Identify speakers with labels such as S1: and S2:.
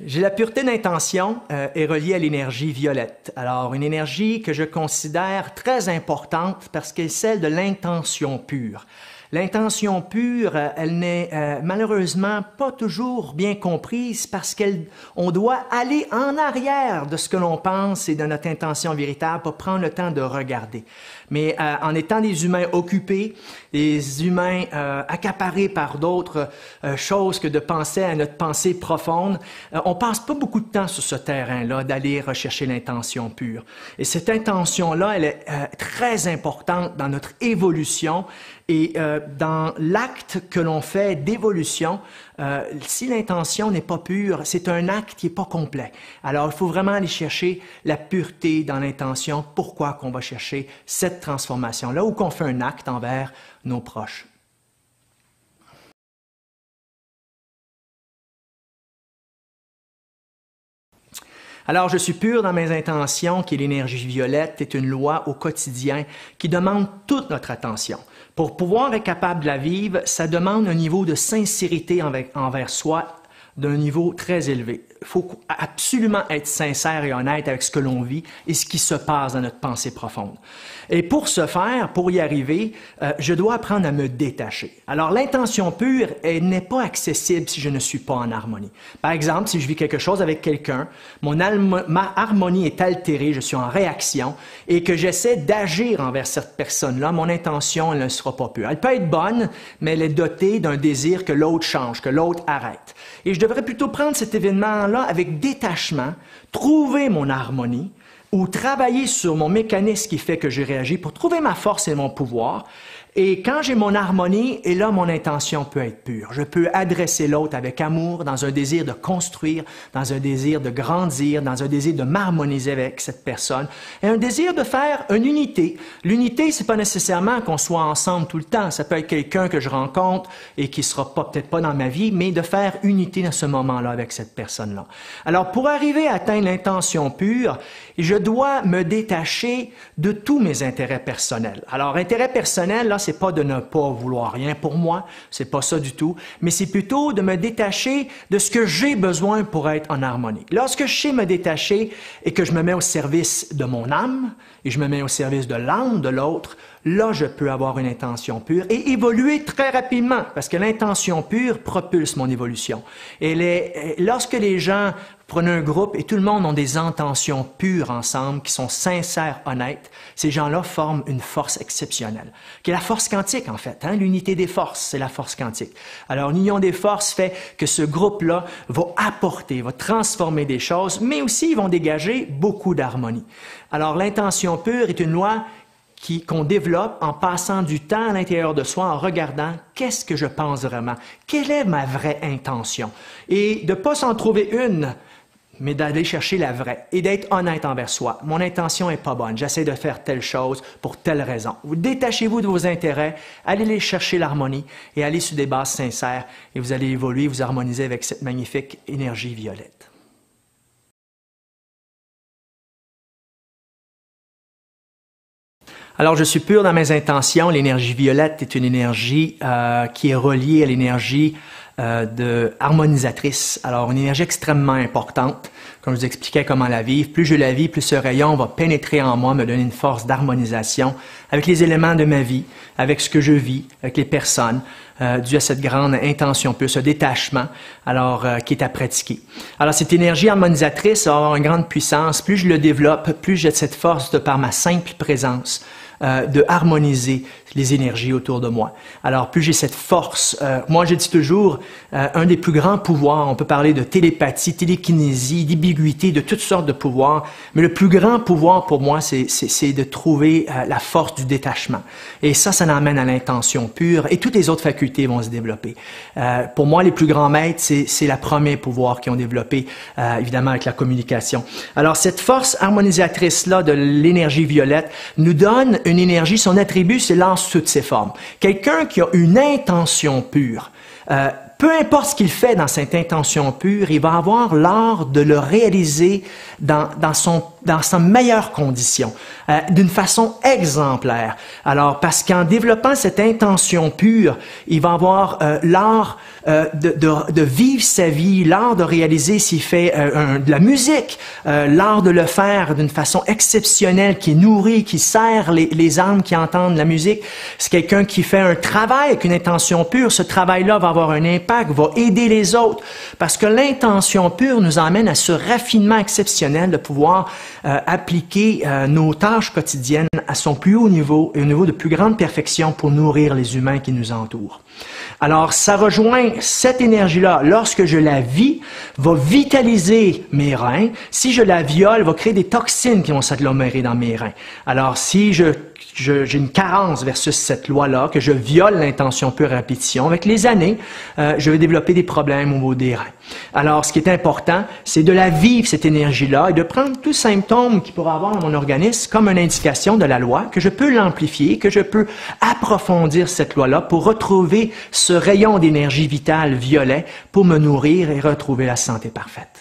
S1: J'ai la pureté d'intention est reliée à l'énergie violette. Alors, une énergie que je considère très importante parce qu'elle est celle de l'intention pure. L'intention pure, elle n'est malheureusement pas toujours bien comprise parce qu'on doit aller en arrière de ce que l'on pense et de notre intention véritable pour prendre le temps de regarder. Mais en étant des humains occupés, des humains accaparés par d'autres choses que de penser à notre pensée profonde, on passe pas beaucoup de temps sur ce terrain-là d'aller rechercher l'intention pure. Et cette intention-là, elle est très importante dans notre évolution et dans l'acte que l'on fait d'évolution. Si l'intention n'est pas pure, c'est un acte qui n'est pas complet. Alors, il faut vraiment aller chercher la pureté dans l'intention. Pourquoi qu'on va chercher cette transformation-là ou qu'on fait un acte envers nos proches. Alors, je suis pur dans mes intentions, qui est l'énergie violette, est une loi au quotidien qui demande toute notre attention. Pour pouvoir être capable de la vivre, ça demande un niveau de sincérité envers soi d'un niveau très élevé. Il faut absolument être sincère et honnête avec ce que l'on vit et ce qui se passe dans notre pensée profonde. Et pour ce faire, pour y arriver, je dois apprendre à me détacher. Alors, l'intention pure, elle n'est pas accessible si je ne suis pas en harmonie. Par exemple, si je vis quelque chose avec quelqu'un, ma harmonie est altérée, je suis en réaction et que j'essaie d'agir envers cette personne-là, mon intention, elle ne sera pas pure. Elle peut être bonne, mais elle est dotée d'un désir que l'autre change, que l'autre arrête. Et je devrais plutôt prendre cet événement-là avec détachement, trouver mon harmonie ou travailler sur mon mécanisme qui fait que je réagis pour trouver ma force et mon pouvoir. Et quand j'ai mon harmonie, et là, mon intention peut être pure. Je peux adresser l'autre avec amour, dans un désir de construire, dans un désir de grandir, dans un désir de m'harmoniser avec cette personne, et un désir de faire une unité. L'unité, c'est pas nécessairement qu'on soit ensemble tout le temps. Ça peut être quelqu'un que je rencontre et qui sera peut-être pas dans ma vie, mais de faire unité dans ce moment-là avec cette personne-là. Alors, pour arriver à atteindre l'intention pure, je dois me détacher de tous mes intérêts personnels. Alors, intérêt personnel, là, c'est pas de ne pas vouloir rien pour moi, c'est pas ça du tout, mais c'est plutôt de me détacher de ce que j'ai besoin pour être en harmonie. Lorsque je sais me détacher et que je me mets au service de mon âme et je me mets au service de l'âme de l'autre, là, je peux avoir une intention pure et évoluer très rapidement parce que l'intention pure propulse mon évolution. Et lorsque les gens prennent un groupe et tout le monde a des intentions pures ensemble, qui sont sincères, honnêtes, ces gens-là forment une force exceptionnelle, qui est la force quantique en fait. L'unité des forces, c'est la force quantique. Alors, l'union des forces fait que ce groupe-là va apporter, va transformer des choses, mais aussi ils vont dégager beaucoup d'harmonie. Alors, l'intention pure est une loi qu'on développe en passant du temps à l'intérieur de soi, en regardant qu'est-ce que je pense vraiment, quelle est ma vraie intention, et de ne pas s'en trouver une, mais d'aller chercher la vraie et d'être honnête envers soi. Mon intention n'est pas bonne, j'essaie de faire telle chose pour telle raison. Vous détachez-vous de vos intérêts, allez les chercher l'harmonie et allez sur des bases sincères et vous allez évoluer, vous harmoniser avec cette magnifique énergie violette. Alors, je suis pur dans mes intentions. L'énergie violette est une énergie qui est reliée à l'énergie harmonisatrice. Alors, une énergie extrêmement importante. Comme je vous expliquais comment la vivre, plus je la vis, plus ce rayon va pénétrer en moi, me donner une force d'harmonisation avec les éléments de ma vie, avec ce que je vis, avec les personnes, dû à cette grande intention pure, ce détachement, alors qui est à pratiquer. Alors, cette énergie harmonisatrice va avoir une grande puissance. Plus je le développe, plus j'ai cette force de par ma simple présence de harmoniser les énergies autour de moi. Alors, plus j'ai cette force, moi je dis toujours, un des plus grands pouvoirs, on peut parler de télépathie, télékinésie, d'ambiguïté, de toutes sortes de pouvoirs, mais le plus grand pouvoir pour moi, c'est de trouver la force du détachement. Et ça l'amène à l'intention pure et toutes les autres facultés vont se développer. Pour moi, les plus grands maîtres, c'est le premier pouvoir qu'ils ont développé, évidemment avec la communication. Alors, cette force harmonisatrice-là de l'énergie violette nous donne une énergie, son attribut, c'est l'art sous toutes ses formes. Quelqu'un qui a une intention pure, peu importe ce qu'il fait dans cette intention pure, il va avoir l'art de le réaliser dans son dans sa meilleure condition, d'une façon exemplaire. Alors, parce qu'en développant cette intention pure, il va avoir l'art de vivre sa vie, l'art de réaliser s'il fait de la musique, l'art de le faire d'une façon exceptionnelle, qui nourrit, qui sert les âmes qui entendent la musique. C'est quelqu'un qui fait un travail avec une intention pure. Ce travail-là va avoir un impact, va aider les autres, parce que l'intention pure nous emmène à ce raffinement exceptionnel de pouvoir appliquer nos tâches quotidiennes à son plus haut niveau et au niveau de plus grande perfection pour nourrir les humains qui nous entourent. Alors, ça rejoint cette énergie-là. Lorsque je la vis, va vitaliser mes reins. Si je la viole, va créer des toxines qui vont s'agglomérer dans mes reins. Alors, si j'ai une carence versus cette loi-là, que je viole l'intention pure à répétition, avec les années, je vais développer des problèmes au niveau des reins. Alors, ce qui est important, c'est de la vivre, cette énergie-là, et de prendre tout symptôme qui pourra avoir dans mon organisme comme une indication de la loi, que je peux l'amplifier, que je peux approfondir cette loi-là pour retrouver ce rayon d'énergie vitale violet pour me nourrir et retrouver la santé parfaite.